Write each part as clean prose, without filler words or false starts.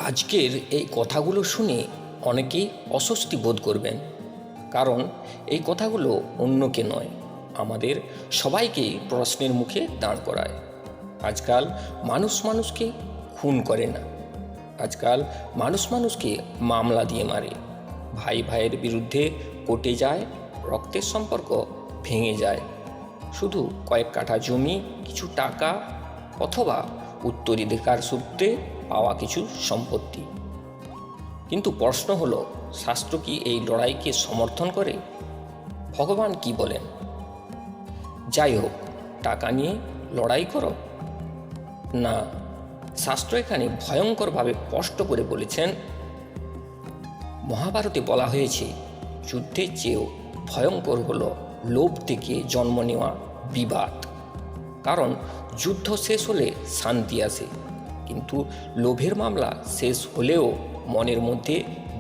আজকের এই কথাগুলো শুনে অনেকেই অস্বস্তি বোধ করবেন, কারণ এই কথাগুলো অন্যকে নয়, আমাদের সবাইকেই প্রশ্নের মুখে দাঁড় করায়। আজকাল মানুষ মানুষকে খুন করে না, আজকাল মানুষ মানুষকে মামলা দিয়ে মারে। ভাই ভাইয়ের বিরুদ্ধে কোর্টে যায়, রক্তের সম্পর্ক ভেঙে যায় শুধু কয়েক কাঠা জমি, কিছু টাকা অথবা উত্তরাধিকার সূত্রে পাওয়া কিছু সম্পত্তি। কিন্তু প্রশ্ন হলো, শাস্ত্র কি এই লড়াইকে সমর্থন করে? ভগবান কি বলেন? যাই হোক, টাকা নিয়ে লড়াই করো না, শাস্ত্র এখানে ভয়ঙ্করভাবে স্পষ্ট করে বলেছেন। মহাভারতে বলা হয়েছে, যুদ্ধের চেয়েও ভয়ঙ্কর হলো লোভ থেকে জন্ম নেওয়া বিবাদ। কারণ যুদ্ধ শেষ হলে শান্তি আসে, কিন্তু লোভের মামলা শেষ হলেও মনের মধ্যে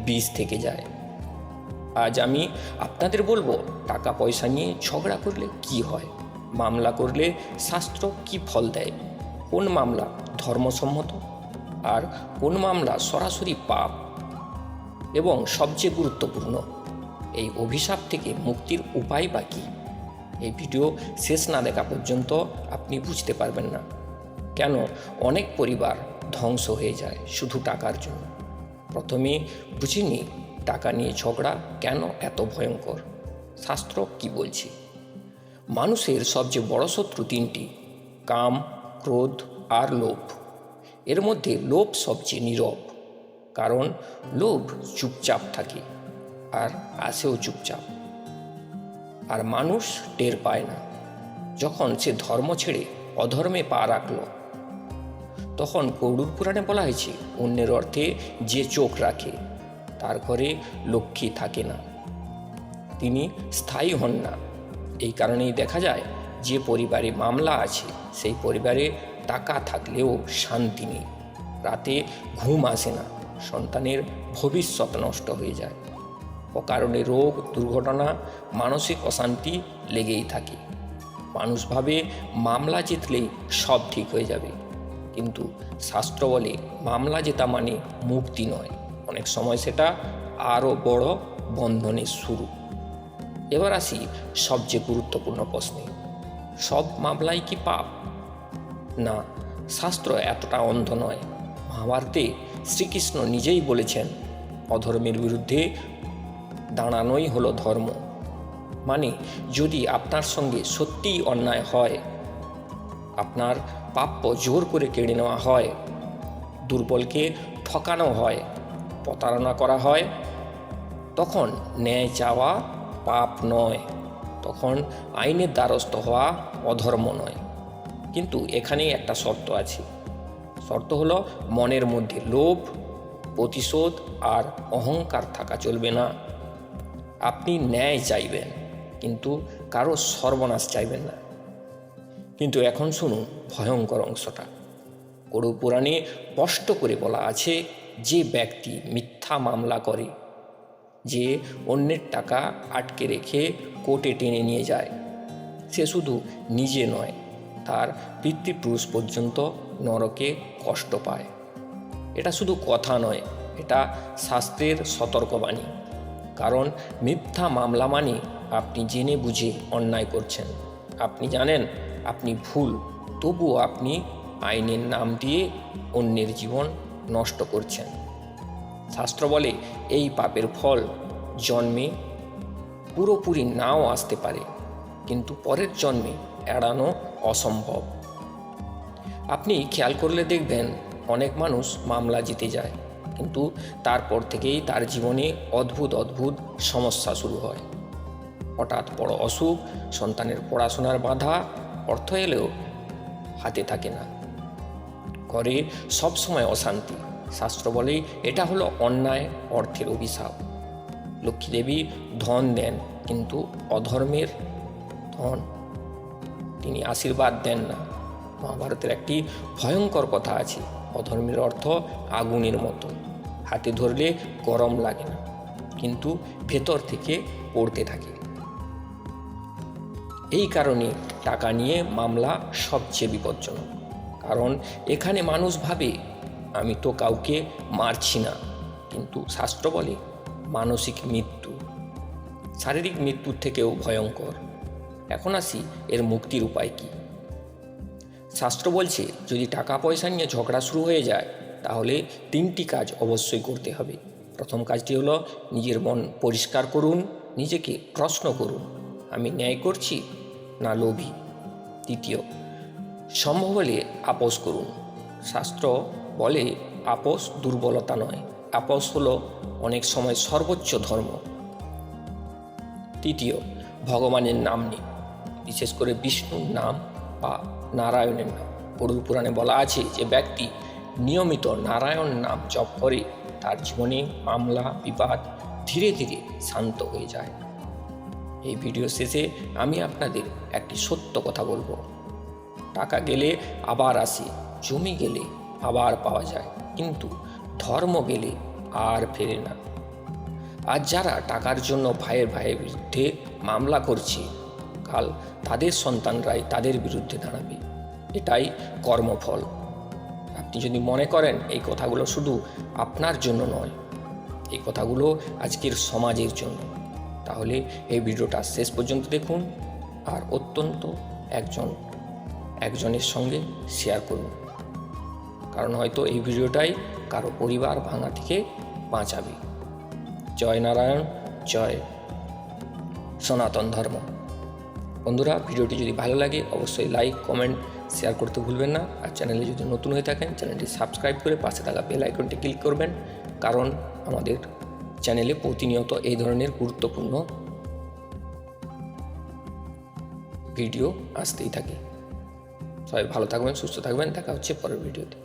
বিষ থেকে যায়। আজ আমি আপনাদের বলবো, টাকা পয়সা নিয়ে ঝগড়া করলে কি হয়, মামলা করলে শাস্ত্র কি ফল দেয়, কোন মামলা ধর্মসম্মত আর কোন মামলা সরাসরি পাপ, এবং সবচেয়ে গুরুত্বপূর্ণ, এই অভিশাপ থেকে মুক্তির উপায় বা কী। এই ভিডিও শেষ না দেখা পর্যন্ত আপনি বুঝতে পারবেন না কেন অনেক পরিবার ধ্বংস হয়ে যায় শুধু টাকার জন্য। প্রথমে বুঝিনি টাকা নিয়ে ঝগড়া কেন এত ভয়ঙ্কর। শাস্ত্র কি বলছে? মানুষের সবচেয়ে বড় শত্রু তিনটি: কাম, ক্রোধ আর লোভ। এর মধ্যে লোভ সবচেয়ে নীরব, কারণ লোভ চুপচাপ থাকে আর আসেও চুপচাপ, আর মানুষ টের পায় না। যখন সে ধর্ম ছেড়ে অধর্মে পা রাখল, তখন গরুড় পুরাণে বলা হয়েছে, অন্যের অর্থে যে চোখ রাখে তার ঘরে লক্ষ্মী থাকে না, তিনি স্থায়ী হন না। এই কারণেই দেখা যায়, যে পরিবারে মামলা আছে সেই পরিবারে টাকা থাকলেও শান্তি নেই, রাতে ঘুম আসে না, সন্তানের ভবিষ্যৎ নষ্ট হয়ে যায়, অকারণে রোগ, দুর্ঘটনা, মানসিক অশান্তি লেগেই থাকে। মানুষ ভাবে মামলা জিতলেই সব ঠিক হয়ে যাবে, কিন্তু শাস্ত্র বলে মামলা জেতা মানে মুক্তি নয়, অনেক সময় সেটা আরও বড় বন্ধনের শুরু। এবার আসি সবচেয়ে গুরুত্বপূর্ণ প্রশ্নে, সব মামলাই কি পাপ? না, শাস্ত্র এতটা অন্ধ নয়। মহাভারতে শ্রীকৃষ্ণ নিজেই বলেছেন, অধর্মের বিরুদ্ধে দাঁড়ানোই হলো ধর্ম। মানে যদি আপনার সঙ্গে সত্যিই অন্যায় হয়, আপনার প্রাপ্য জোর করে কেড়ে নেওয়া হয়, দুর্বলকে ঠকানো হয়, প্রতারণা করা হয়, তখন ন্যায় চাওয়া পাপ নয়, তখন আইনের দ্বারস্থ হওয়া অধর্ম নয়। কিন্তু এখানেই একটা শর্ত আছে। শর্ত হলো, মনের মধ্যে লোভ, প্রতিশোধ আর অহংকার থাকা চলবে না। আপনি ন্যায় চাইবেন, কিন্তু কারো সর্বনাশ চাইবেন না। কিন্তু এখন শুনুন ভয়ঙ্কর অংশটা। গরুড় পুরাণে স্পষ্ট করে বলা আছে, যে ব্যক্তি মিথ্যা মামলা করে, যে অন্যের টাকা আটকে রেখে কোর্টে টেনে নিয়ে যায়, সে শুধু নিজে নয়, তার পিতৃপুরুষ পর্যন্ত নরকে কষ্ট পায়। এটা শুধু কথা নয়, এটা শাস্ত্রের সতর্কবাণী। কারণ মিথ্যা মামলা মানে আপনি জেনে বুঝে অন্যায় করছেন, আপনি জানেন আপনি ভুল, তবুও আপনি আইনের নাম দিয়ে অন্যের জীবন নষ্ট করছেন। শাস্ত্র বলে, এই পাপের ফল জন্মে পুরোপুরি নাও আসতে পারে, কিন্তু পরের জন্মে এড়ানো অসম্ভব। আপনি খেয়াল করলে দেখবেন, অনেক মানুষ মামলা জিতে যায়, কিন্তু তারপর থেকেই তার জীবনে অদ্ভুত অদ্ভুত সমস্যা শুরু হয়। হঠাৎ বড় অসুখ, সন্তানের পড়াশোনার বাধা, অর্থ এলেও হাতে থাকে না, ঘরে সবসময় অশান্তি। শাস্ত্র বলে এটা হলো অন্যায়, অর্থের অভিশাপ। লক্ষ্মী দেবী ধন দেন, কিন্তু অধর্মের ধন তিনি আশীর্বাদ দেন না। মহাভারতের একটি ভয়ঙ্কর কথা আছে, অধর্মের অর্থ আগুনের মতো, হাতে ধরলে গরম লাগে না, কিন্তু ভেতর থেকে পড়তে থাকে। এই কারণে টাকা নিয়ে মামলা সবচেয়ে বিপজ্জনক, কারণ এখানে মানুষ ভাবে আমি তো কাউকে মারছি না, কিন্তু শাস্ত্র বলে মানসিক মৃত্যু শারীরিক মৃত্যুর থেকেও ভয়ঙ্কর। এখন আসি এর মুক্তির উপায় কী। শাস্ত্র বলছে যদি টাকা পয়সা নিয়ে ঝগড়া শুরু হয়ে যায় তাহলে 3টি কাজ অবশ্যই করতে হবে। প্রথম কাজটি হলো নিজের মন পরিষ্কার করুন, নিজেকে প্রশ্ন করুন, আমি ন্যায় করছি না লোভী। দ্বিতীয়, সম্ভব হলে আপোষ করুন। শাস্ত্র বলে আপোষ দুর্বলতা নয়, আপোষ হলো অনেক সময় সর্বোচ্চ ধর্ম। তৃতীয়, ভগবানের নাম নিন, বিশেষ করে বিষ্ণুর নাম বা নারায়ণের নাম। গরুর পুরাণে বলা আছে যে ব্যক্তি নিয়মিত নারায়ণ নাম জপ করে তার জীবনে মামলা বিবাদ ধীরে ধীরে শান্ত হয়ে যায়। এই ভিডিও শেষে আমি আপনাদের একটি সত্য কথা বলবো, টাকা গেলে আবার আসে, জমি গেলে আবার পাওয়া যায়, কিন্তু ধর্ম গেলে আর ফেরে না। আর যারা টাকার জন্য ভাইয়ের বিরুদ্ধে মামলা করছে, কাল তাদের সন্তানরাই তাদের বিরুদ্ধে দাঁড়াবে। এটাই কর্মফল। আপনি যদি মনে করেন এই কথাগুলো শুধু আপনার জন্য নয়, এই কথাগুলো আজকের সমাজের জন্য, তাহলে এই ভিডিওটা শেষ পর্যন্ত দেখুন আর অত্যন্ত একজনের সঙ্গে শেয়ার করুন, কারণ হয়তো এই ভিডিওটাই কারো পরিবার ভাঙা থেকে বাঁচাবে। জয় নারায়ণ, জয় সনাতন ধর্ম। বন্ধুরা, ভিডিওটি যদি ভালো লাগে অবশ্যই লাইক কমেন্ট শেয়ার করতে ভুলবেন না। আর চ্যানেলে যদি নতুন হয়ে থাকেন চ্যানেলটি সাবস্ক্রাইব করে পাশে থাকা বেল আইকনটি ক্লিক করবেন, কারণ আমাদের চ্যানেলে প্রতিনিয়ত এই ধরনের গুরুত্বপূর্ণ ভিডিও আসতেই থাকে। সবাই ভালো থাকবেন, সুস্থ থাকবেন, দেখা হচ্ছে পরের ভিডিওতে।